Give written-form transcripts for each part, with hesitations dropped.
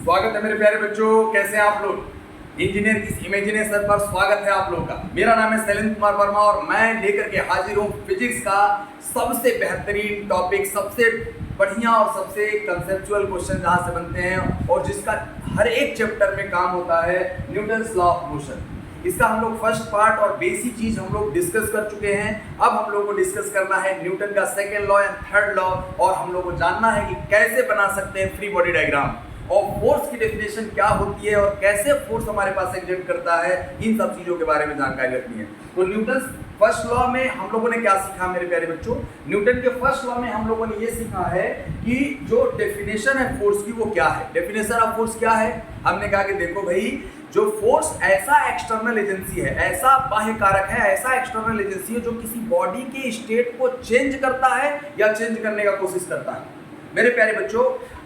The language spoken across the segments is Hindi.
स्वागत है मेरे प्यारे बच्चों, कैसे हैं आप लोग। इंजीनियर की इमेजिनेशन पर स्वागत है आप लोगों का। मेरा नाम है शैलेंद्र कुमार वर्मा और मैं लेकर के हाजिर हूँ फिजिक्स का सबसे बेहतरीन टॉपिक, सबसे बढ़िया और सबसे कंसेप्चुअल क्वेश्चन जहाँ से बनते हैं और जिसका हर एक चैप्टर में काम होता है, न्यूटन्स लॉ ऑफ मोशन। इसका हम लोग फर्स्ट पार्ट और बेसिक चीज हम लोग डिस्कस कर चुके हैं। अब हम लोग को डिस्कस करना है न्यूटन का second law and third law, और हम लोग को जानना है कि कैसे बना सकते हैं फ्री बॉडी डायग्राम और फोर्स की डेफिनेशन क्या होती है और कैसे फोर्स हमारे पास एग्जिस्ट करता है। इन सब चीजों के बारे में जानकारी रखनी है। तो न्यूटन फर्स्ट लॉ में हम लोगों ने क्या सीखा मेरे प्यारे बच्चों? न्यूटन के फर्स्ट लॉ में हम लोगों ने ये सीखा है कि जो डेफिनेशन है फोर्स की वो क्या है। डेफिनेशन ऑफ फोर्स क्या है? हमने कहा कि देखो भाई, जो फोर्स ऐसा एक्सटर्नल एजेंसी है, ऐसा बाह्य कारक है, ऐसा एक्सटर्नल एजेंसी है जो किसी बॉडी के स्टेट को चेंज करता है या चेंज करने का कोशिश करता है। मेरे प्यारे बच्चों,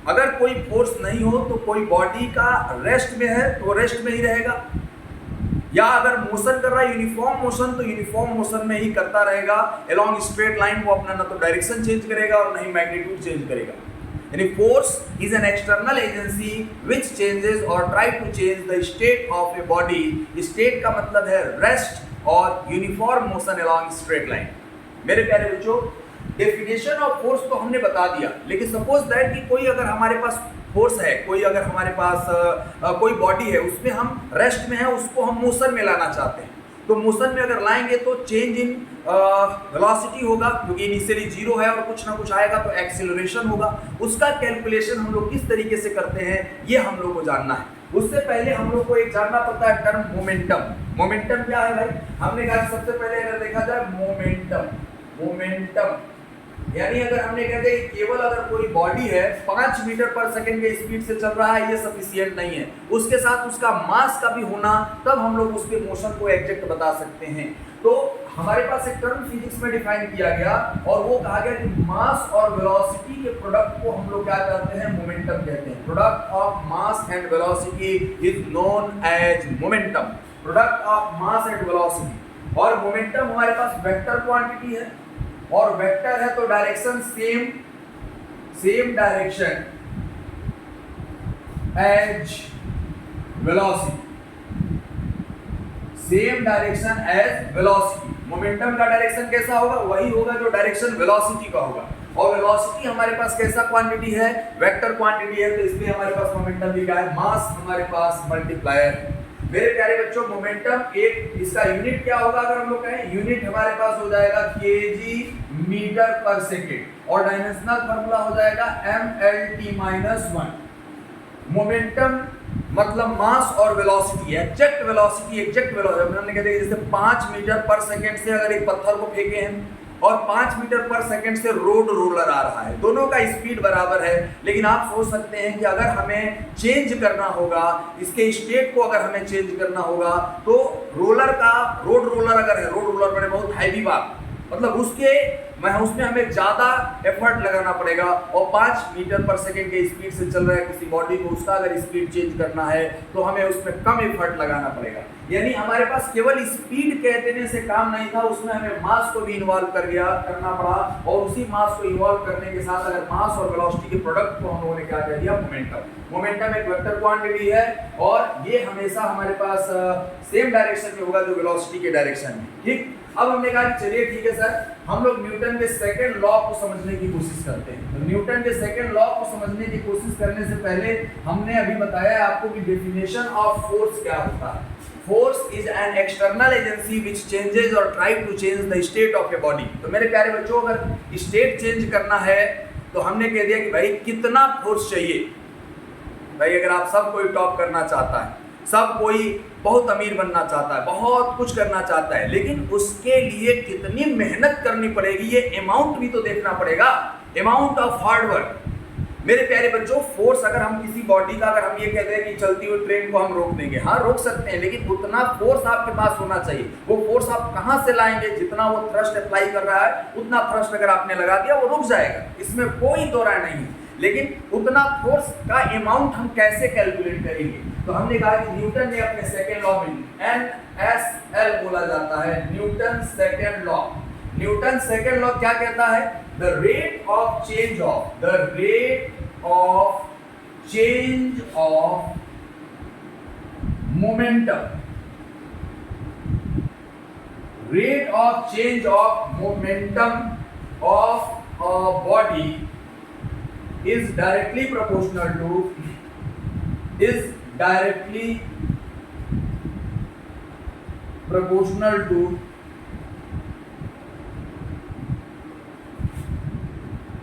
अगर कोई फोर्स नहीं हो तो कोई बॉडी का रेस्ट में है तो रेस्ट में ही रहेगा, या अगर मोशन कर रहा है यूनिफॉर्म मोशन तो यूनिफॉर्म मोशन में ही करता रहेगा। अलोंग स्ट्रेट लाइन वो अपना ना तो डायरेक्शन चेंज करेगा और ना ही मैग्नीट्यूड चेंज करेगा। यानी force is an external agency which changes और try to change the state of a body. State का मतलब है रेस्ट और uniform motion along straight line. मेरे प्यारे बच्चों, डेफिनेशन ऑफ फोर्स तो हमने बता दिया, लेकिन सपोज दैट कि कोई अगर हमारे पास फोर्स है, कोई अगर हमारे पास कोई बॉडी है, उसमें हम रेस्ट में है, उसको हम मोशन में लाना चाहते हैं। तो मोशन में अगर लाएंगे तो चेंज इन वेलोसिटी होगा, क्योंकि इनिशियली जीरो है और कुछ ना कुछ आएगा तो एक्सीलरेशन होगा। उसका कैलकुलेशन हम लोग किस तरीके से करते हैं ये हम लोग को जानना है। उससे पहले हम लोग को एक जानना पड़ता है टर्म मोमेंटम। मोमेंटम क्या है भाई? हमने कहा सबसे पहले अगर देखा जाए मोमेंटम यानी अगर हमने कहते हैं केवल अगर कोई बॉडी है 5 मीटर पर सेकंड के स्पीड से चल रहा है, ये सफिशिएंट नहीं है। उसके साथ उसका मास का भी होना, तब हम लोग उसके मोशन को एग्जैक्ट बता सकते हैं। तो हमारे पास एक टर्म फिजिक्स में डिफाइन किया गया और वो कहा गया कि मास और वेलोसिटी के प्रोडक्ट को हम लोग क्या कहते हैं? मोमेंटम कहते हैं। Product of mass and velocity is known as momentum. Product of mass and velocity. और मोमेंटम हमारे पास वेक्टर क्वांटिटी है, और वेक्टर है तो direction same direction as velocity, same direction as velocity. Momentum का डायरेक्शन कैसा होगा? वही होगा जो डायरेक्शन वेलोसिटी का होगा। और वेलोसिटी हमारे पास कैसा क्वांटिटी है? वेक्टर क्वांटिटी है, तो इसलिए हमारे पास मोमेंटम भी क्या है? मास हमारे पास मल्टीप्लायर है। मेरे प्यारे बच्चों, मोमेंटम एक इसका यूनिट क्या होगा? अगर हम लोग कहें यूनिट हमारे पास हो जाएगा केजी मीटर पर सेकेंड, और डायमेंशनल फार्मूला हो जाएगा mlt-1। मोमेंटम मतलब मास और वेलोसिटी, एग्जैक्ट वेलोसिटी हमने कहते हैं जैसे 5 मीटर पर सेकेंड से अगर एक पत्थर को फेंके हैं और 5 मीटर पर सेकेंड से रोलर आ रहा है, दोनों का स्पीड बराबर है। लेकिन आप सोच सकते हैं कि अगर हमें चेंज करना होगा, इसके स्टेट को अगर हमें चेंज करना होगा तो रोड रोलर अगर है, रोड रोलर बने बहुत हैवी बात, मतलब उसमें हमें ज्यादा एफर्ट लगाना पड़ेगा। और 5 मीटर पर सेकेंड के स्पीड से चल रहा है किसी बॉडी को, उसका अगर स्पीड चेंज करना है तो हमें उसमें कम एफर्ट लगाना पड़ेगा। यानी हमारे पास केवल स्पीड कह देने से काम नहीं था, उसमें हमें मास को भी इन्वॉल्व करना पड़ा। और उसी मास को इन्वॉल्व करने के साथ अगर मास और वेलोसिटी के प्रोडक्ट को हम लोगों ने क्या कह दिया? मोमेंटम एक वेक्टर क्वांटिटी है और ये हमेशा हमारे पास सेम डायरेक्शन में होगा जो वेलोसिटी के डायरेक्शन में। ठीक, अब हमने कहा चलिए ठीक है सर, हम लोग न्यूटन के सेकंड लॉ को समझने की कोशिश करते हैं। तो न्यूटन के सेकंड लॉ को समझने की कोशिश करने से पहले हमने अभी बताया आपको कि डेफिनेशन ऑफ फोर्स क्या होता है। Force is an external agency which changes और try to change the state of a body. तो मेरे प्यारे बच्चों, अगर स्टेट चेंज करना है तो हमने कह दिया कि भाई कितना फोर्स चाहिए। भाई अगर आप सब कोई टॉप करना चाहता है, सब कोई बहुत अमीर बनना चाहता है, बहुत कुछ करना चाहता है, लेकिन उसके लिए कितनी मेहनत करनी पड़ेगी ये अमाउंट भी तो देखना पड़ेगा। Amount of hard work. मेरे प्यारे बच्चों, फोर्स अगर हम किसी बॉडी का अगर हम ये कहते हैं कि चलती हुई ट्रेन को हम रोक देंगे, हाँ रोक सकते हैं, लेकिन उतना फोर्स आपके पास होना चाहिए। वो फोर्स आप कहाँ से लाएंगे? जितना वो थ्रस्ट अप्लाई कर रहा है उतना थ्रस्ट अगर आपने लगा दिया वो रुक जाएगा, इसमें कोई दो राय नहीं है। लेकिन उतना फोर्स का अमाउंट हम कैसे कैलकुलेट करेंगे? तो हमने कहा कि न्यूटन ने अपने सेकेंड लॉ में NSL बोला जाता है, Newton second law. Newton second law क्या कहता है? The rate of change of momentum, rate of change of momentum of a body is directly proportional to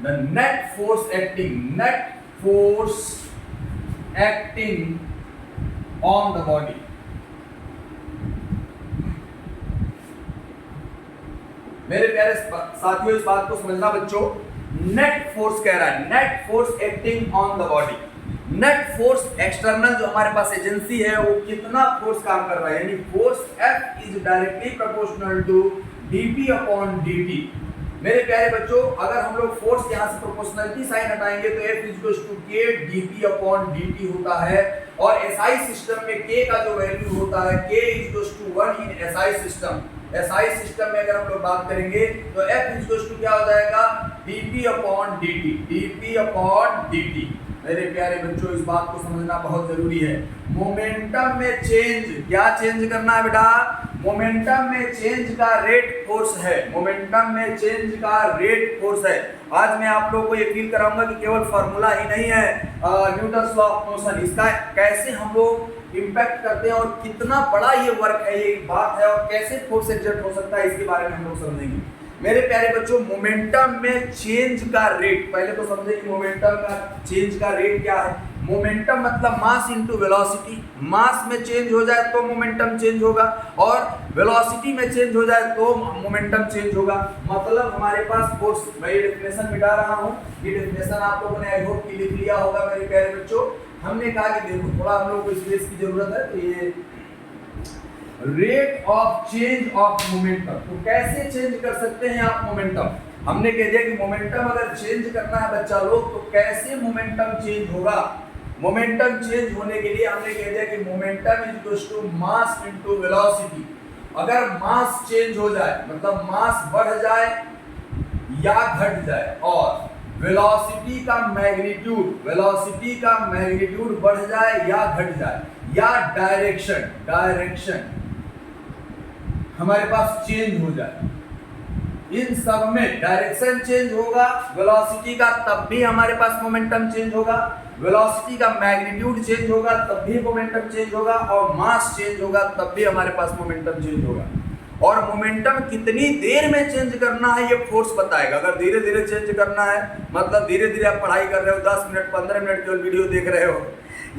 the net force acting on the body. मेरे प्यारे साथियों, इस बात को समझना बच्चों, नेट फोर्स कह रहा है, net force acting on the body. Net force external जो हमारे पास एजेंसी है वो कितना फोर्स काम कर रहा है, यानी force F is directly proportional to dP upon dt। मेरे प्यारे बच्चों, अगर हम लोग फोर्स यहां से प्रोपोर्शनलिटी साइन हटाएंगे तो F equals to K dP upon dt होता है, और SI सिस्टम में K का जो वैल्यू होता है K equals to 1 in SI system. SI system में अगर हम लोग बात करेंगे तो F इक्वल्स टू क्या हो जाएगा, dP अपॉन dt। मेरे प्यारे बच्चों, इस बात को समझना बहुत जरूरी है। मोमेंटम में चेंज, क्या चेंज करना है बेटा, मोमेंटम में चेंज का रेट फोर्स है, मोमेंटम में चेंज का रेट फोर्स है। आज मैं आप लोगों को ये फील कराऊंगा कि केवल फार्मूला ही नहीं है न्यूटन्स लॉ ऑफ मोशन, इसका कैसे हम लोग इंपैक्ट करते हैं और कितना बड़ा ये वर्क है, ये बात है, और कैसे फोर्स एक्सर्ट हो सकता है, इसके बारे में हम लोग समझेंगे। मेरे प्यारे बच्चों, मोमेंटम में चेंज का रेट, पहले तो समझे कि मोमेंटम का चेंज का रेट क्या है। मोमेंटम मतलब मास इनटू वेलोसिटी, मास में चेंज हो जाए तो मोमेंटम चेंज होगा, और वेलोसिटी में चेंज हो जाए तो मोमेंटम चेंज होगा। मतलब हमारे पास फोर्स, मैं ये डेफिनेशन मिटा रहा हूँ, ये डेफिनेशन आप लोगों ने आई होप कि लिख लिया होगा। मेरे प्यारे बच्चों, हमने कहा कि देखो थोड़ा हम लोग को स्पेस की जरूरत है, तो ये rate of change of momentum, तो कैसे चेंज कर सकते हैं आप मोमेंटम। हमने कह दिया कि मोमेंटम अगर चेंज करना है बच्चा लोग तो कैसे मोमेंटम चेंज होगा। मोमेंटम चेंज होने के लिए हमने कह दिया कि momentum is equals to mass into velocity. अगर मास चेंज हो जाए मतलब मास बढ़ जाए या घट जाए, और वेलोसिटी का मैग्नीट्यूड बढ़ जाए या घट जाए, या डायरेक्शन हमारे पास चेंज हो जाए, इन सब में डायरेक्शन चेंज होगा वेलोसिटी का, तब भी हमारे पास मोमेंटम चेंज होगा। वेलोसिटी का मैग्नीट्यूड चेंज होगा तब भी मोमेंटम चेंज होगा, और मास चेंज होगा तब भी हमारे पास मोमेंटम चेंज होगा। और मोमेंटम कितनी देर में चेंज करना है ये फोर्स बताएगा। अगर धीरे धीरे चेंज करना है, मतलब धीरे धीरे आप पढ़ाई कर रहे हो, 10 मिनट 15 मिनट केवल वीडियो देख रहे हो,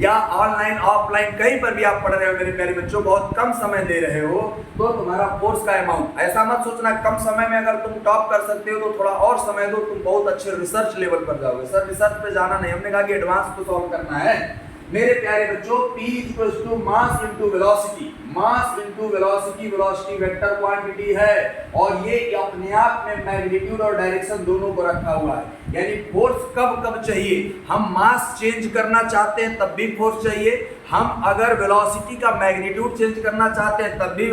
या ऑनलाइन ऑफलाइन कहीं पर भी आप पढ़ रहे हो मेरे प्यारे बच्चों, बहुत कम समय दे रहे हो, तो तुम्हारा फोर्स का अमाउंट, ऐसा मत सोचना कम समय में अगर तुम टॉप कर सकते हो तो थोड़ा और समय दो, तुम बहुत अच्छे रिसर्च लेवल पर जाओगे। सर रिसर्च पे जाना नहीं, हमने कहा कि एडवांस को सॉल्व करना है। मेरे प्यारे बच्चों, P equals to mass into velocity, mass into velocity, velocity vector quantity है, और ये अपने आप में मैग्नीट्यूड और डायरेक्शन दोनों को रखा हुआ है। यानी फोर्स कब कब चाहिए, हम मास चेंज करना चाहते हैं तब भी फोर्स चाहिए, हम अगर वेलोसिटी का मैग्नीट्यूड चेंज करना चाहते हैं तब भी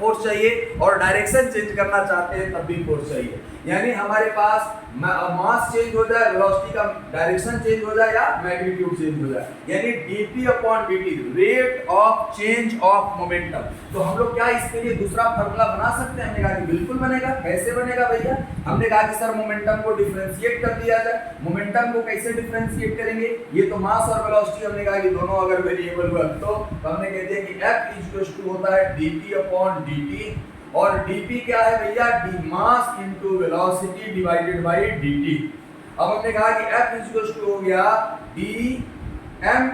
फोर्स चाहिए, और डायरेक्शन चेंज करना चाहते हैं तब भी फोर्स चाहिए। यानी हमारे पास मास चेंज हो जाए, वेलोसिटी का डायरेक्शन चेंज हो जाए, या मैग्नीट्यूड चेंज हो जाए, यानी dP upon dt, rate of change of momentum. तो हम लोग क्या इसके लिए दूसरा फार्मूला बना सकते हैं? हमने कहा कि बिल्कुल बनेगा। कैसे बनेगा भैया? हमने कहा कि सर मोमेंटम को डिफरेंशिएट कर दिया जाए। मोमेंटम को कैसे डिफरेंशिएट करेंगे? ये तो मास और वेलोसिटी, हमने कहा कि दोनों अगर वेरिएबल हुआ तो हमने कह दिया कि F इक्वल्स टू होता है dP अपॉन dt, और dP क्या है भैया? d mass into velocity divided by dt। अब हमने कहा कि F इक्वल्स टू हो गया dm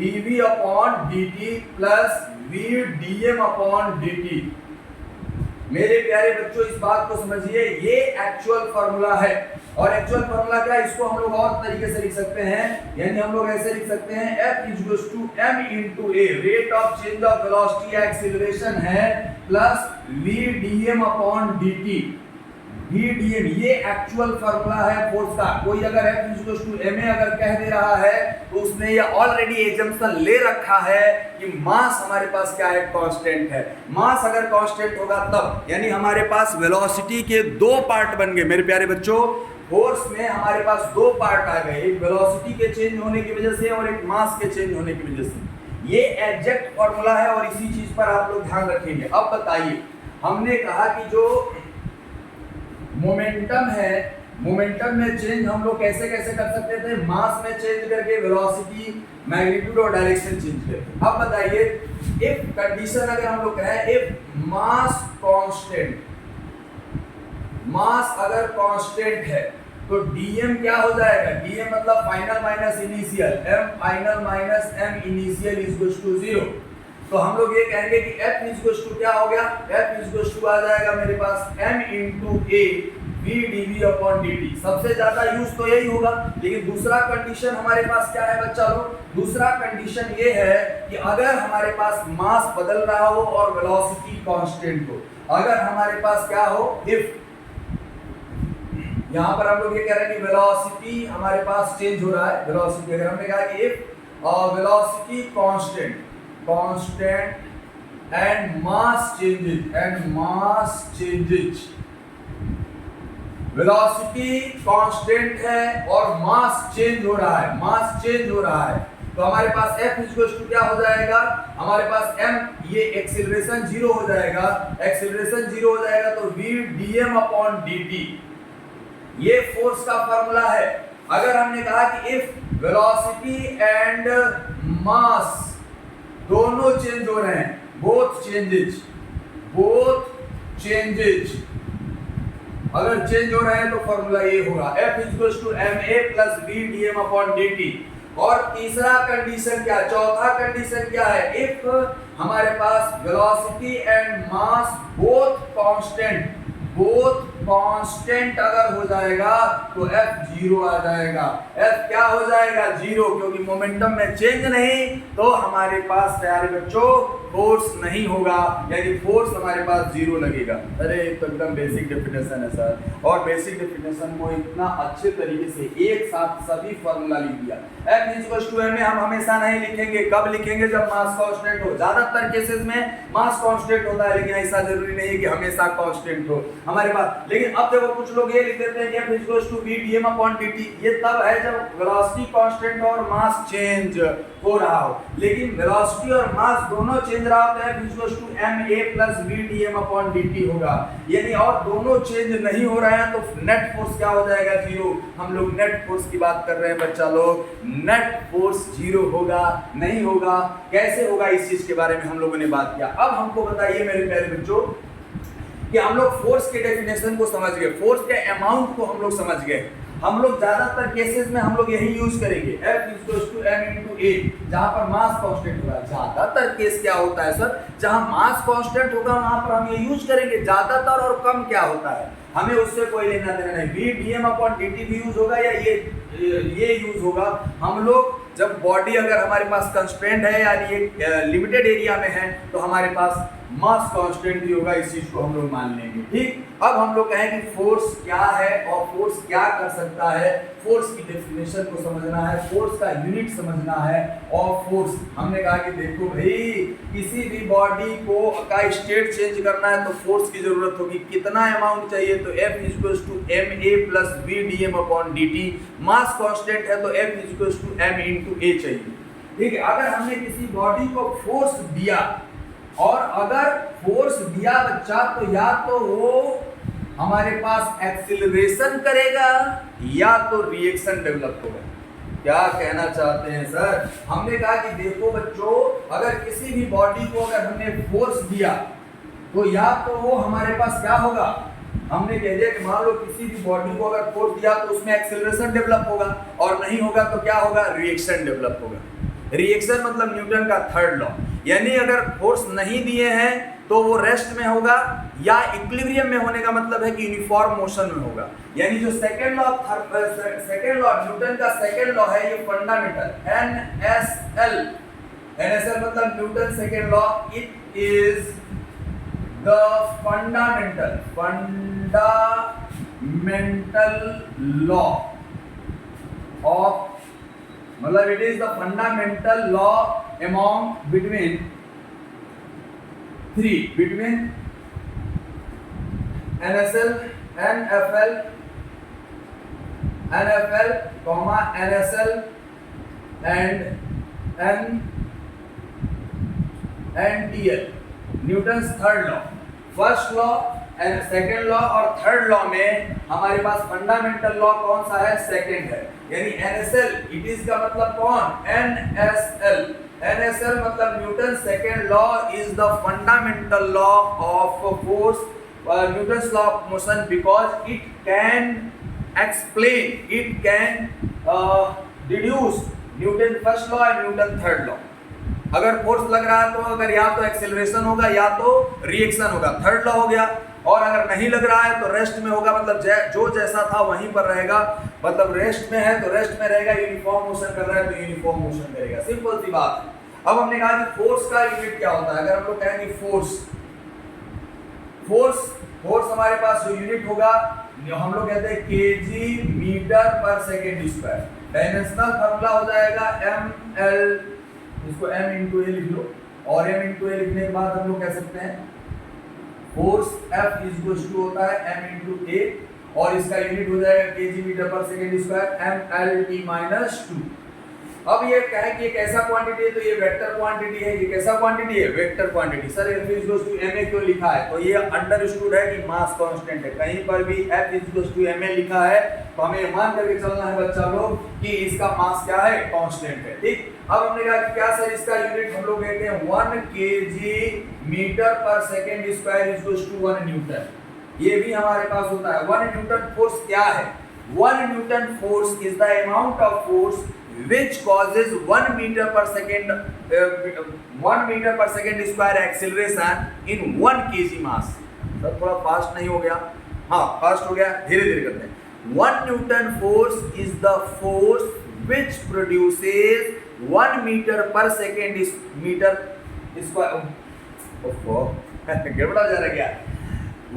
dv upon dt plus v dm upon dt। मेरे प्यारे बच्चों, इस बात को समझिए, ये एक्चुअल फार्मूला है। और एक्चुअल फार्मूला क्या है? इसको हम लोग और तरीके से लिख सकते हैं, यानी हम लोग ऐसे लिख सकते हैं F equals to m into a, rate of change of velocity acceleration है, plus v dm upon dt। v dm ये एक्चुअल फार्मूला है फोर्स का। कोई अगर F इक्वल्स टू ma अगर कह दे रहा है तो उसने ये ऑलरेडी एजम्पशन ले रखा है कि मास हमारे पास क्या है? कांस्टेंट है। मास अगर कांस्टेंट होगा तब, यानी हमारे पास वेलोसिटी के दो पार्ट बन गए मेरे प्यारे बच्चों। फोर्स में हमारे पास दो पार्ट आ गए, एक वेलोसिटी के चेंज होने की वजह से और एक मास के चेंज होने की वजह से। ये एग्जैक्ट फॉर्मूला है और इसी चीज पर आप लोग ध्यान रखेंगे। अब बताइए, हमने कहा कि जो मोमेंटम है, मोमेंटम में चेंज हम लोग कैसे कैसे कर सकते थे, मास में चेंज करके, वेलोसिटी, मैग्नीट्यूड और डायरेक्शन चेंज करके। अब बताइए, इफ कंडीशन अगर हम लोग कहें, इफ मास कांस्टेंट, मास अगर कांस्टेंट है तो dm क्या हो जाएगा, dm मतलब final minus initial, m final minus m initial is equal to 0। तो हम लोग ये कहेंगे कि f इज इक्वल टू क्या हो गया, f इज इक्वल टू आ जाएगा मेरे पास m into a v dv upon dt। सबसे ज्यादा यूज तो यही होगा, लेकिन दूसरा कंडीशन हमारे पास क्या है बच्चा लोग, दूसरा कंडीशन ये है कि अगर हमारे पास मास बदल रहा हो और वेलोसिटी कांस्टेंट हो, अगर हमारे पास क्या हो, इफ यहाँ पर हम लोग ये कह रहे हैं कि वेलोसिटी हमारे पास चेंज हो रहा है, वेलोसिटी अगर हमने कहा कि if velocity constant, constant and mass changes, and mass changes, velocity constant है और मास चेंज हो रहा है, मास चेंज हो रहा है, तो हमारे पास f इक्वल टू क्या हो जाएगा, हमारे पास m, ये एक्सीलरेशन 0 हो जाएगा, एक्सीलरेशन 0 हो जाएगा तो v dm अपॉन dt, ये फोर्स का फार्मूला है। अगर हमने कहा कि इफ वेलोसिटी एंड मास दोनों चेंज हो रहे हैं, बोथ चेंजेज, बोथ चेंजेज अगर चेंज हो रहे हैं तो फॉर्मूला ये होगा F equals to ma plus v dm upon dt। और तीसरा कंडीशन क्या, चौथा कंडीशन क्या है, इफ हमारे पास velocity and mass both constant, both constant अगर हो जाएगा तो F 0 आ जाएगा। F क्या हो जाएगा, 0, क्योंकि मोमेंटम में चेंज नहीं तो हमारे पास प्यारे बच्चों फोर्स नहीं होगा, यानी फोर्स हमारे पास 0 लगेगा। अरे तो एकदम बेसिक डेफिनेशन है सर, और बेसिक डेफिनेशन को इतना अच्छे तरीके से एक साथ सभी फॉर्मूला लिख दिया। F इक्वल्स टू m हम हमेशा नहीं लिखेंगे, कब लिखेंगे, जब मास कांस्टेंट हो। ज्यादातर केसेस में मास कांस्टेंट होता है, लेकिन ऐसा जरूरी नहीं है कि हमेशा कांस्टेंट हो हमारे पास। लेकिन अब देखो कुछ लोग ये लिख देते हैं कि F equals to v dm upon dt, ये तब है जब वेलोसिटी कांस्टेंट और मास चेंज हो रहा हो, लेकिन वेलोसिटी और मास दोनों चेंज रहा हो तो F equals to ma plus v dm upon dt होगा, यानी और दोनों चेंज नहीं हो रहे हैं तो नेट फोर्स क्या हो जाएगा, 0। हम लोग नेट फोर्स की बात कर रहे हैं बच्चा लोग, नेट फोर्स 0 होगा नहीं होगा, कैसे होगा, इस चीज के बारे में हम लोगों ने बात किया। अब हमको बताइए मेरे प्यारे बच्चों कि हम लोग फोर्स के डेफिनेशन को समझ गए, फोर्स के अमाउंट को हम लोग समझ गए। हम लोग ज्यादातर केसेस में हम लोग यही यूज करेंगे, F equals to m into a, जहां पर मास कांस्टेंट होगा। ज्यादातर केस क्या होता है सर, जहां मास कांस्टेंट होगा वहां पर हम ये यूज करेंगे, ज्यादातर और कम क्या होता है हमें उससे कोई लेना देना नहीं। v dm अपॉन dt भी यूज होगा या ये यूज होगा। हम लोग जब बॉडी अगर हमारे पास कंस्ट्रेंट है यानी एक लिमिटेड एरिया में है तो हमारे पास मास कांस्टेंट भी होगा, इस चीज को हम लोग मान लेंगे। ठीक, अब हम लोग कहें कि फोर्स क्या है और फोर्स क्या कर सकता है, फोर्स की डेफिनेशन को समझना है, फोर्स का यूनिट समझना है। और फोर्स हमने कहा कि देखो भाई, किसी भी बॉडी को का स्टेट चेंज करना है तो फोर्स की जरूरत होगी। कितना अमाउंट चाहिए, तो F equals to ma plus v dm upon dt। Mass constant है तो F equals to m into a चाहिए। ठीक है, अगर हमने किसी बॉडी को फोर्स दिया और अगर फोर्स दिया बच्चा तो या तो वो हमारे पास एक्सीलरेशन करेगा या तो रिएक्शन डेवलप होगा। क्या कहना चाहते हैं सर, हमने कहा कि देखो बच्चों, अगर किसी भी बॉडी को अगर हमने फोर्स दिया तो या तो वो हमारे पास क्या होगा, हमने कह दिया कि मान लो किसी भी बॉडी को अगर फोर्स दिया तो उसमें एक्सीलरेशन डेवलप होगा, और नहीं होगा तो क्या होगा, रिएक्शन डेवलप होगा। रिएक्शन मतलब न्यूटन का थर्ड लॉ, यानी अगर फोर्स नहीं दिए हैं तो वो रेस्ट में होगा, या इक्विलिब्रियम में होने का मतलब है कि यूनिफॉर्म मोशन में होगा। यानी जो सेकंड लॉ न्यूटन का सेकंड लॉ है, ये फंडामेंटल NSL मतलब Newton second law, it is the fundamental law of, मतलब it is the fundamental law among between NSL, NFL NFL, NSL and NTL, Newton's third law. First law and second law और थर्ड लॉ में हमारे पास फंडामेंटल लॉ कौन सा है? सेकेंड है। यानी NSL, इट इज का मतलब कौन? NSL, NSL मतलब Newton second law is the fundamental law of force, Newton's law of motion, because it can explain, it can deduce Newton first law and Newton third law. अगर फोर्स लग रहा है तो अगर या तो एक्सेलरेशन होगा या तो रिएक्शन होगा, थर्ड लॉ हो गया। और अगर नहीं लग रहा है तो रेस्ट में होगा, मतलब जो जैसा था वहीं पर रहेगा, मतलब रेस्ट में है तो रेस्ट में रहेगा, यूनिफॉर्म मोशन कर रहा है तो यूनिफॉर्म मोशन करेगा। सिंपल सी बात है। अब हमने कहा कि फोर्स का यूनिट क्या होता है। अगर हम लोग कहेंगे फोर्स हमारे पास जो यूनिट होगा हम लोग कहते हैं KG metre per second square. Dimensional formula हो जाएगा ml, इसको m इंटू ए लिख लो, और m इंटू ए लिखने के बाद हम लोग कह सकते हैं फोर्स F इक्वल टू होता है m इंटू ए, और इसका यूनिट हो जाएगा KG metre per second square mlt-2। अब ये कहे कि एक ऐसा क्वांटिटी है तो ये वेक्टर क्वांटिटी है। ये कैसा क्वांटिटी है? Vector quantity. Sir F equal to ma क्यों लिखा है? तो ये अंडरस्टूड है कि मास कांस्टेंट है। कहीं पर भी F इक्वल टू ma लिखा है तो हमें मान करके चलना है बच्चा लोग कि इसका मास क्या है? कांस्टेंट है। ठीक। अब हमने कहा कि क्या सर इसका यूनिट हम लोग कहते हैं 1 kg metre per second square equal to 1 newton. ये भी हमारे पास होता है। 1 न्यूटन फोर्स क्या है? 1 Newton force is the amount of force which causes 1 meter per second square acceleration in 1 kg mass। Sir थोड़ा फास्ट नहीं हो गया? हाँ फास्ट हो गया, धीरे धीरे करते हैं। 1 Newton force is the force which produces 1 meter per second square। गड़बड़ा जा रहा क्या?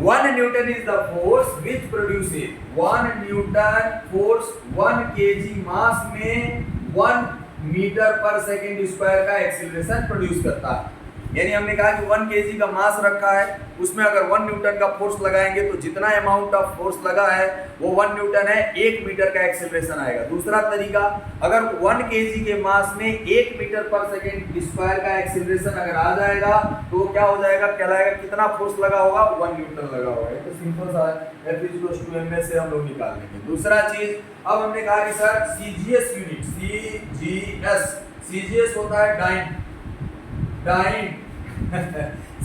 1 Newton is the force which produces 1 Newton force 1 kg मास में 1 मीटर पर सेकेंड स्क्वायर का एक्सीलरेशन प्रोड्यूस करता है। यानी हमने कहा कि 1 kg का मास रखा है, उसमें अगर 1 न्यूटन का फोर्स लगाएंगे तो जितना अमाउंट ऑफ फोर्स लगा है वो 1 न्यूटन है, 1 मीटर का एक्सीलरेशन आएगा। दूसरा तरीका, अगर 1 kg के मास में 1 मीटर पर सेकेंड स्क्वायर का एक्सीलरेशन अगर आ जाएगा तो क्या हो जाएगा? कहलाएगा कितना फोर्स लगा होगा? 1 न्यूटन लगा होगा। तो सिंपल सा F इक्वल टू ma से हम लोग निकाल लेंगे। दूसरा चीज, अब हमने कहा कि सर CGS यूनिट, CGS होता है डाइन।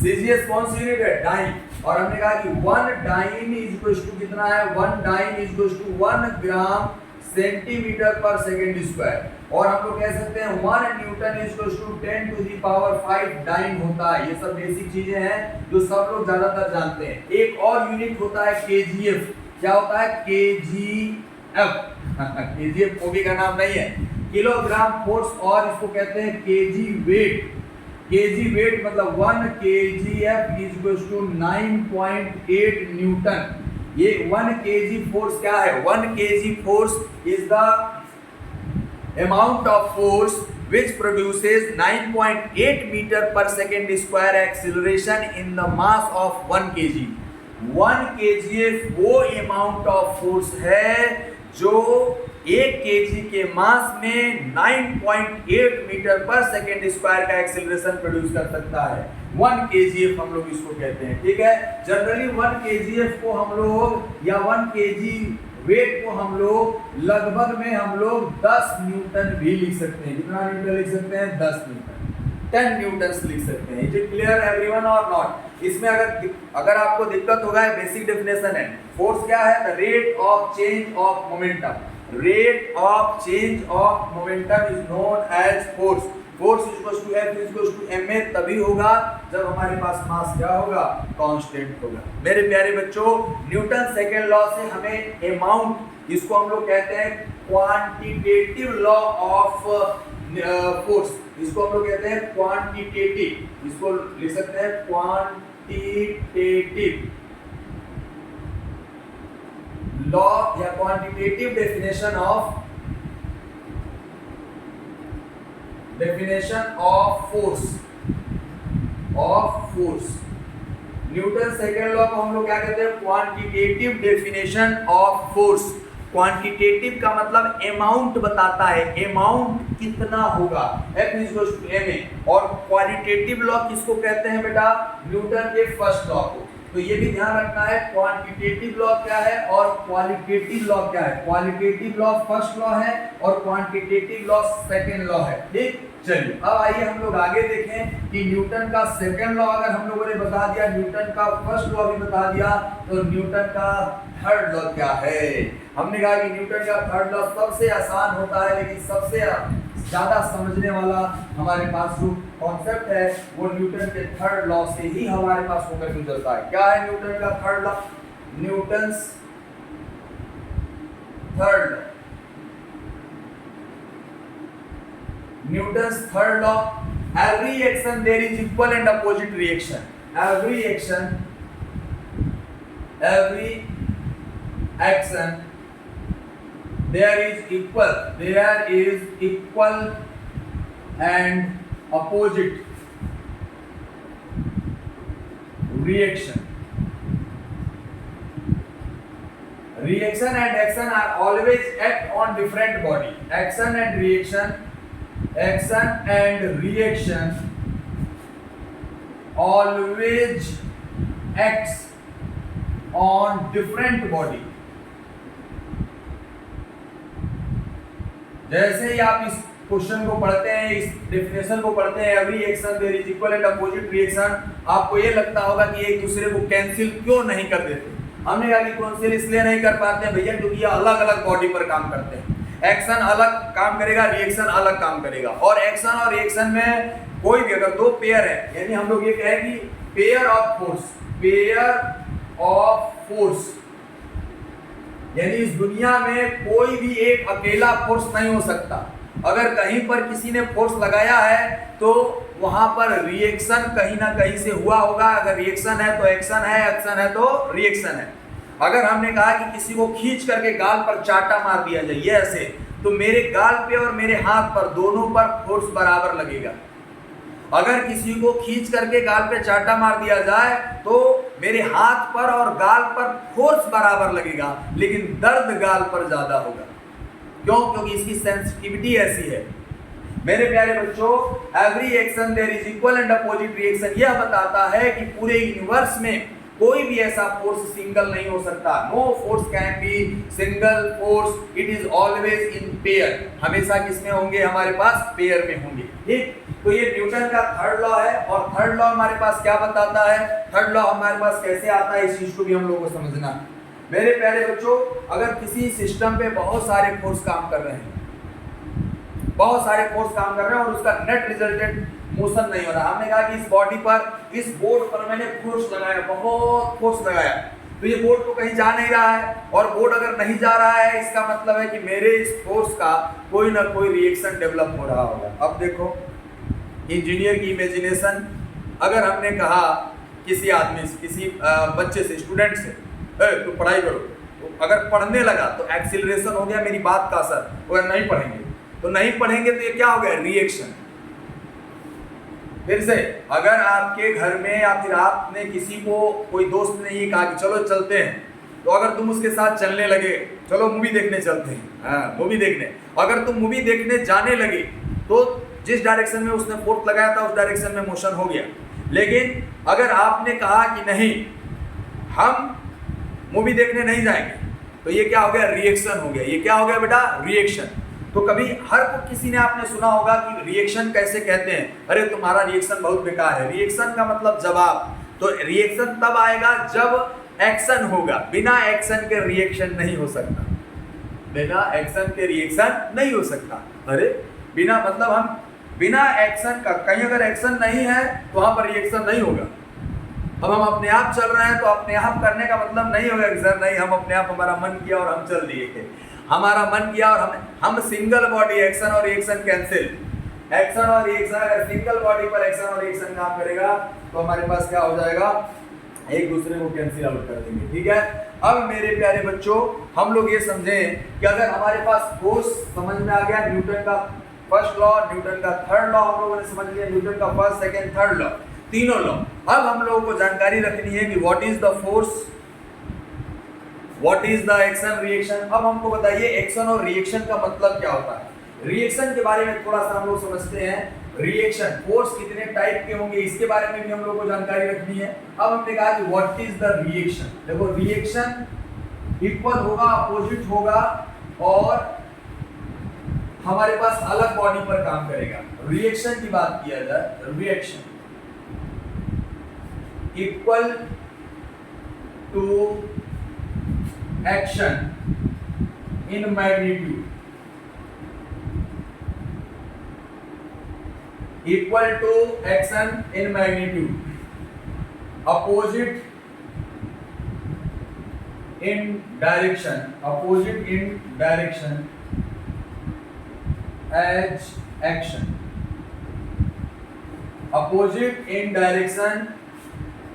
CGS कौन सी यूनिट है? डाइन। और हमने कहा कि 1 डाइन इक्वल टू कितना है? 1 dyne equal to 1 gram centimetre per second square. और हम लोग कह सकते हैं 1 newton equal to 10 to the power 5 dyne होता है। ये सब बेसिक चीजें हैं जो सब लोग ज्यादातर जानते हैं। एक और यूनिट होता है KGF। क्या होता है? KGF। KGF ओबी का नाम नहीं है, किलोग्राम फोर्स, और इसको कहते हैं केजी वेट। केजी वेट मतलब 1 kgf इक्वल टू 9.8 न्यूटन। ये 1 kg फोर्स क्या है? 1 kg force is the amount of force which produces 9.8 meter per second square acceleration in the mass of 1 kg। 1 kgf वो अमाउंट ऑफ फोर्स है जो 1 kg के मास में 9.8 मीटर पर सेकेंड स्क्वायर का एक्सीलरेशन प्रोड्यूस कर सकता है। 1 kgf हम लोग इसको कहते हैं। ठीक है। जनरली 1 kgf को हम लोग या 1 kg वेट को हम लोग लगभग में हम लोग 10 न्यूटन भी लिख सकते हैं। कितना न्यूटन लिख सकते हैं? 10 न्यूटन, 10 न्यूटन लिख सकते हैं। इज इट क्लियर एवरीवन और नॉट? इसमें अगर आपको दिक्कत होगा, बेसिक डेफिनेशन है। फोर्स क्या है? The rate of change of momentum. Rate of change of momentum is known as force. Force equal to F equal to ma तभी होगा जब हमारे पास मास क्या होगा? कांस्टेंट होगा। मेरे प्यारे बच्चों, न्यूटन सेकेंड लॉ से हमें अमाउंट, इसको हम लोग कहते हैं क्वांटिटेटिव लॉ ऑफ फोर्स। इसको हम लोग कहते हैं क्वांटिटेटिव, इसको लिख सकते हैं क्वांटिटेटिव लॉ या quantitative definition of force. Newton second law को हम लोग क्या कहते हैं? Quantitative definition of force. Quantitative का मतलब अमाउंट बताता है, अमाउंट कितना होगा, F इक्वल्स टू ma। और क्वालिटेटिव लॉ किसको कहते हैं बेटा, न्यूटन के फर्स्ट लॉ को। तो ये भी ध्यान रखना है, क्वांटिटेटिव लॉ क्या है और क्वालिटेटिव लॉ क्या है। क्वालिटेटिव लॉ फर्स्ट लॉ है और क्वांटिटेटिव लॉ सेकंड लॉ है। ठीक, चलिए अब आइए हम लोग आगे देखें कि न्यूटन का सेकंड लॉ अगर हम लोगों ने बता दिया, न्यूटन का फर्स्ट लॉ भी बता दिया, तो न्यूटन का थर्ड लॉ क्या है। हमने कहा कि न्यूटन का थर्ड लॉ सबसे आसान होता है, लेकिन सबसे ज्यादा समझने वाला हमारे पास जो कॉन्सेप्ट है वो न्यूटन के थर्ड लॉ से ही हमारे पास होकर गुजरता है। क्या है न्यूटन का third law? Newton's third law, Newton's third law, every action there is equal and opposite reaction. Every action there is equal and opposite reaction. Reaction and action are always act on different body. Action and reaction always acts on different body। जैसे ही आप इस क्वेश्चन को पढ़ते हैं, इस डेफिनेशन को पढ़ते हैं, every action there is equal and opposite reaction, आपको ये लगता होगा कि एक दूसरे को कैंसिल क्यों नहीं कर देते। हमने कहा कि कैंसिल इसलिए नहीं कर पाते हैं भैया क्योंकि ये अलग अलग बॉडी पर काम करते हैं। एक्शन अलग काम करेगा, रिएक्शन अलग काम करेगा। और एक्शन और रिएक्शन में कोई भी अगर दो पेयर है, यानी हम लोग ये कहें कि पेयर ऑफ फोर्स, यानी इस दुनिया में कोई भी एक अकेला फोर्स नहीं हो सकता। अगर कहीं पर किसी ने फोर्स लगाया है तो वहां पर रिएक्शन कहीं ना कहीं से हुआ होगा। अगर रिएक्शन है तो एक्शन है, एक्शन है तो रिएक्शन है। अगर हमने कहा कि किसी को खींच करके गाल पर चाटा मार दिया जाए ऐसे, तो मेरे गाल पे और मेरे हाथ पर दोनों पर फोर्स बराबर लगेगा। अगर किसी को खींच करके गाल पे चाटा मार दिया जाए तो मेरे हाथ पर और गाल पर फोर्स बराबर लगेगा, लेकिन दर्द गाल पर ज्यादा होगा। क्यों? क्योंकि इसकी सेंसिटिविटी ऐसी है। मेरे प्यारे बच्चों, every action there is equal and opposite reaction यह बताता है कि पूरे यूनिवर्स में कोई भी ऐसा फोर्स सिंगल नहीं हो सकता। No force can be single force, it is always in pair. हमेशा किसमें होंगे? हमारे पास पेयर में होंगे। ठीक, तो ये न्यूटन का थर्ड लॉ है। और थर्ड लॉ हमारे पास क्या बताता है, थर्ड लॉ हमारे पास कैसे आता है, इस चीज को भी हम लोगों को समझना है। मेरे प्यारे बच्चों, अगर किसी सिस्टम पे बहुत सारे फोर्स काम कर रहे हैं, बहुत सारे फोर्स काम कर रहे हैं और उसका नेट रिजल्टेंट मोशन नहीं हो रहा। हमने कहा कि इस बॉडी पर, इस बोर्ड पर मैंने फोर्स लगाया, बहुत फोर्स लगाया, तो ये बोर्ड तो कहीं जा नहीं रहा है। और बोर्ड अगर नहीं जा रहा है, इसका मतलब है कि मेरे इस फोर्स का कोई ना कोई रिएक्शन डेवलप हो रहा होगा। अब देखो, इंजीनियर की इमेजिनेशन, अगर हमने कहा किसी आदमी से, किसी बच्चे से, स्टूडेंट से, तो पढ़ाई करो, तो अगर पढ़ने लगा तो एक्सीलरेशन हो गया मेरी बात का असर। अगर नहीं पढ़ेंगे तो नहीं पढ़ेंगे तो ये क्या हो गया? रिएक्शन। फिर से अगर आपके घर में या फिर आपने किसी को, कोई दोस्त ने ये कहा कि चलो चलते हैं, तो अगर तुम उसके साथ चलने लगे, चलो मूवी देखने चलते हैं, हाँ मूवी देखने, अगर तुम मूवी देखने जाने लगे तो जिस डायरेक्शन में उसने फोर्स लगाया था उस डायरेक्शन में मोशन हो गया। लेकिन अगर आपने कहा कि नहीं हम मूवी देखने नहीं जाएंगे, तो ये क्या हो गया? रिएक्शन हो गया। ये क्या हो गया बेटा? रिएक्शन। तो कभी हर को किसी ने आपने सुना होगा कि रिएक्शन कैसे कहते हैं, अरे तुम्हारा रिएक्शन बहुत बेकार है। रिएक्शन का मतलब जवाब। तो रिएक्शन तब आएगा जब एक्शन होगा। बिना एक्शन के रिएक्शन नहीं हो सकता, बिना एक्शन के रिएक्शन नहीं हो सकता। अरे बिना मतलब हम बिना एक्शन का, कहीं अगर एक्शन नहीं है तो वहां पर रिएक्शन नहीं होगा। अब हम अपने आप चल रहे हैं तो अपने आप करने का मतलब नहीं होगा कि सर नहीं, हम अपने आप, हमारा मन किया और हम चल दिए थे, हमारा मन किया और हम सिंगल बॉडी, एक्शन और रिएक्शन कैंसिल, एक्शन और रिएक्शन, अगर सिंगल बॉडी पर एक्शन और रिएक्शन काम करेगा तो हमारे पास क्या हो जाएगा? एक दूसरे को कैंसिल आउट कर देंगे। ठीक है, अब मेरे प्यारे बच्चों, हम लोग ये समझें कि अगर हमारे पास फोर्स समझ में आ गया, न्यूटन का फर्स्ट लॉ, न्यूटन का थर्ड लॉ हम लोगों ने समझ लिया, न्यूटन का फर्स्ट, सेकंड, थर्ड लॉ, तीनों लॉ। अब हम लोगों को जानकारी रखनी है कि what is the force, what is the action reaction. अब हमको बताइए एक्शन और रिएक्शन का मतलब क्या होता है। रिएक्शन के बारे में थोड़ा सा हम लोग समझते हैं। रिएक्शन फोर्स कितने टाइप के होंगे इसके बारे में भी हम लोग को जानकारी रखनी है। अब हमने कहा कि व्हाट इज द रिएक्शन। देखो रिएक्शन इक्वल होगा, अपोजिट होगा और हमारे पास अलग बॉडी पर काम करेगा। रिएक्शन की बात किया जाए, reaction equal to action in magnitude, equal to action in magnitude, opposite in direction, opposite in direction as action, opposite in direction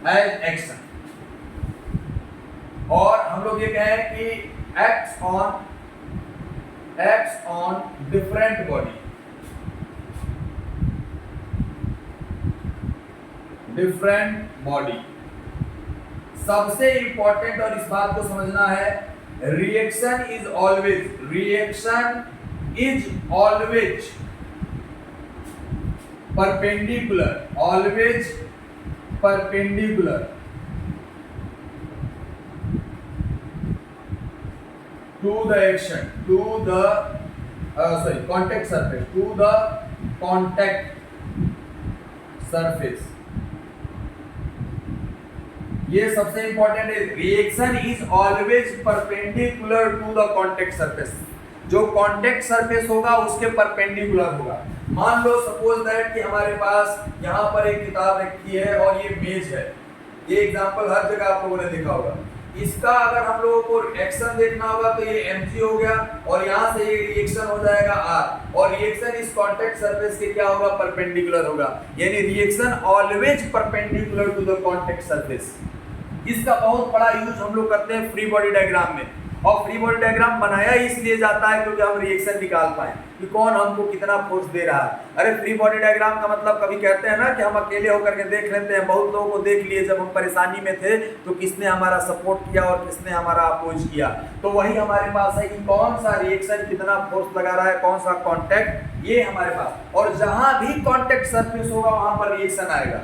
as action. और हम लोग ये कहें कि acts on different body, different body. सबसे इंपॉर्टेंट और इस बात को समझना है, reaction is always perpendicular to the action, to the contact surface। ये सबसे इंपॉर्टेंट है। Reaction is always perpendicular to the contact surface. जो कॉन्टेक्ट सरफेस होगा उसके परपेंडिकुलर होगा। मान लो सपोज दैट कि हमारे पास यहाँ पर एक किताब रखी है और ये मेज है। ये एग्जांपल हर जगह आप लोगों ने देखा होगा। इसका अगर हम लोगों को एक्शन देखना होगा तो ये mg हो गया और यहाँ से ये रिएक्शन हो जाएगा r, और रिएक्शन इस कॉन्टेक्ट सरफेस के क्या होगा, परपेंडिकुलर होगा। यानी reaction always perpendicular to the contact surface. इसका बहुत बड़ा यूज हम लोग करते हैं फ्री बॉडी डायग्राम में। और फ्री बॉडी डायग्राम बनाया इसलिए जाता है क्योंकि हम रिएक्शन निकाल पाए कि कौन हमको कितना फोर्स दे रहा है। अरे फ्री बॉडी डायग्राम का मतलब कभी कहते हैं ना कि हम अकेले होकर के देख लेते हैं। बहुत लोगों को देख लिए जब हम परेशानी में थे तो किसने हमारा सपोर्ट किया और किसने हमारा अपोज किया। तो वही हमारे पास है कि कौन सा रिएक्शन कितना फोर्स लगा रहा है, कौन सा कॉन्टैक्ट, ये हमारे पास। और जहां भी कॉन्टैक्ट सरफेस होगा वहां पर रिएक्शन आएगा।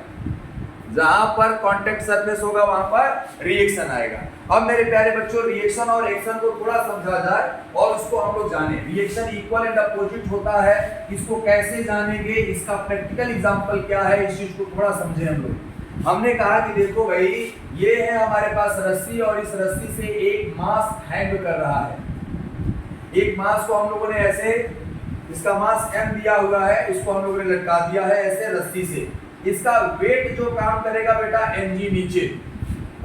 जहां पर कॉन्टैक्ट सरफेस होगा वहां पर रिएक्शन आएगा। अब मेरे प्यारे बच्चों रिएक्शन और एक्शन को थोड़ा समझा जाए और इसको हम लोग जाने। रिएक्शन इक्वल एंड अपोजिट होता है, इसको कैसे जानेंगे, इसका प्रैक्टिकल एग्जांपल क्या है, इस चीज को थोड़ा समझे हम लोग। हमने कहा कि देखो भाई ये है हमारे पास रस्सी और इस रस्सी से एक मास हैंग कर रहा है। एक मास को हम लोगों ने ऐसे, इसका मास m दिया हुआ है, इसको हम लोगों ने लटका दिया है ऐसे रस्सी से। इसका वेट जो काम करेगा बेटा mg नीचे,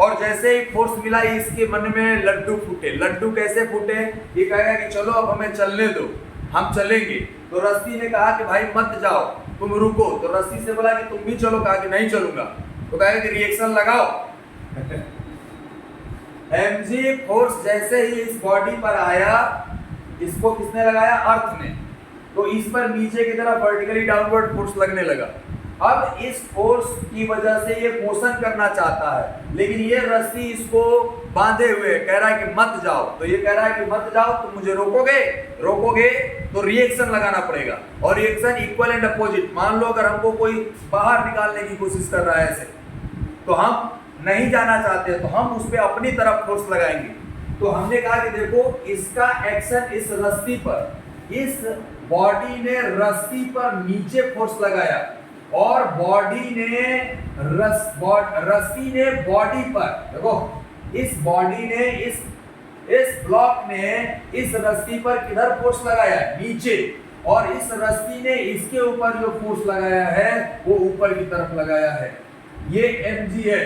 और जैसे ही फोर्स मिला इसके मन में लड्डू फूटे। लड्डू कैसे फूटे, ये कहेगा कि चलो अब हमें चलने दो, हम चलेंगे। तो रस्सी ने कहा कि भाई मत जाओ, तुम रुको। तो रस्सी से बोला कि तुम भी चलो, कहा कि नहीं चलूंगा। तो कहेगा कि रिएक्शन लगाओ। mg फोर्स जैसे ही इस बॉडी पर आया, इसको किसने लगाया, अर्थ ने, तो इस पर नीचे की तरफ वर्टिकली डाउनवर्ड फोर्स लगने लगा। अब इस फोर्स की वजह से ये मोशन करना चाहता है, लेकिन ये रस्सी इसको बांधे हुए कह रहा है कि मत जाओ। तो ये कह रहा है कि मत जाओ, तुम मुझे रोकोगे तो रिएक्शन लगाना पड़ेगा। और रिएक्शन इक्वल एंड अपोजिट। मान लो अगर हमको कोई बाहर निकालने की कोशिश कर रहा है ऐसे, तो हम नहीं जाना चाहते तो हम उस पर अपनी तरफ फोर्स लगाएंगे। तो हमने कहा कि देखो इसका एक्शन इस रस्सी पर, इस बॉडी ने रस्सी पर नीचे फोर्स लगाया और बॉडी ने रस्सी ने बॉडी पर, देखो इस बॉडी ने इस ब्लॉक ने इस रस्सी पर किधर फोर्स लगाया, नीचे। और इस रस्सी ने इसके ऊपर जो फोर्स लगाया है वो ऊपर की तरफ लगाया है। ये mg है,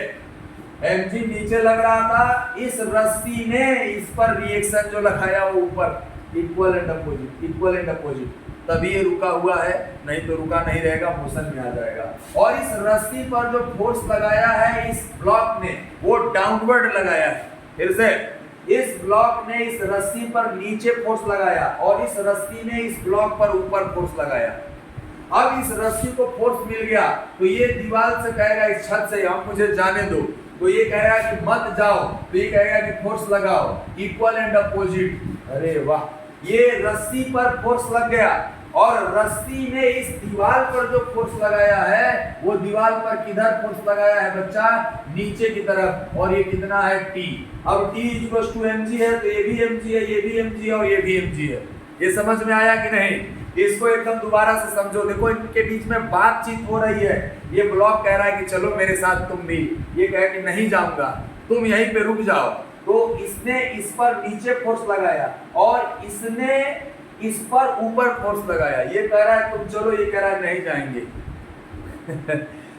mg नीचे लग रहा था, इस रस्सी ने इस पर रिएक्शन जो लगाया वो ऊपर, इक्वल एंड अपोजिट। तभी ये रुका हुआ है, नहीं तो रुका नहीं रहेगा, मोशन में आ जाएगा। और इस रस्सी पर जो फोर्स लगाया है इस ब्लॉक ने, वो डाउनवर्ड लगाया है। फिर से इस ब्लॉक ने इस रस्सी पर नीचे फोर्स लगाया और इस रस्सी ने इस ब्लॉक पर ऊपर फोर्स लगाया। अब इस रस्सी को फोर्स मिल गया तो ये दीवार से कहेगा, इस छत से अब मुझे जाने दो। तो ये कह रहा है कि मत जाओ, तो ये कहेगा कि फोर्स लगाओ, इक्वल एंड अपोजिट। अरे वाह, ये रस्सी पर फोर्स लग गया और रस्सी ने इस दीवार पर जो फोर्स लगाया है वो दीवार पर किधर फोर्स लगाया है बच्चा, नीचे की तरफ, और ये कितना है T। अब T = mg है तो ये भी mg है, ये भी mg है और ये भी mg है। ये समझ में आया कि नहीं? इसको एकदम दोबारा से समझो। देखो इनके बीच में बातचीत हो रही है। ये ब्लॉक कह रहा है कि चलो मेरे साथ तुम भी, ये कह कि नहीं जाऊंगा, तुम यहीं पे रुक जाओ। तो इसने इस पर नीचे फोर्स लगाया और इसने इस पर ऊपर फोर्स लगाया। ये कह रहा है तुम चलो, ये कह रहा है नहीं जाएंगे।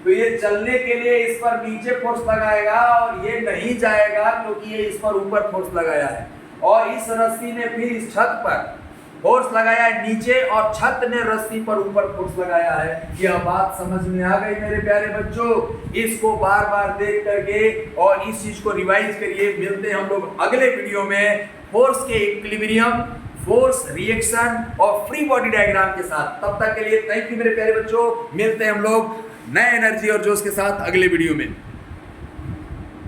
तो ये चलने के लिए इस पर नीचे फोर्स लगाएगा और ये नहीं जाएगा क्योंकि ये इस पर ऊपर फोर्स लगाया है। और इस रस्सी ने फिर इस छत पर फोर्स लगाया है नीचे और छत ने रस्सी पर ऊपर फोर्स लगाया है। यह बात समझ में आ गई मेरे प्यारे बच्चों? इसको बार बार देख करके और इस चीज को रिवाइज करिए। मिलते हैं हम लोग अगले वीडियो में फोर्स के इक्विलिब्रियम, फोर्स, रिएक्शन और फ्री बॉडी डायग्राम के साथ। तब तक के लिए थैंक यू मेरे प्यारे बच्चों। मिलते हैं हम लोग नए एनर्जी और जोश के साथ अगले वीडियो में।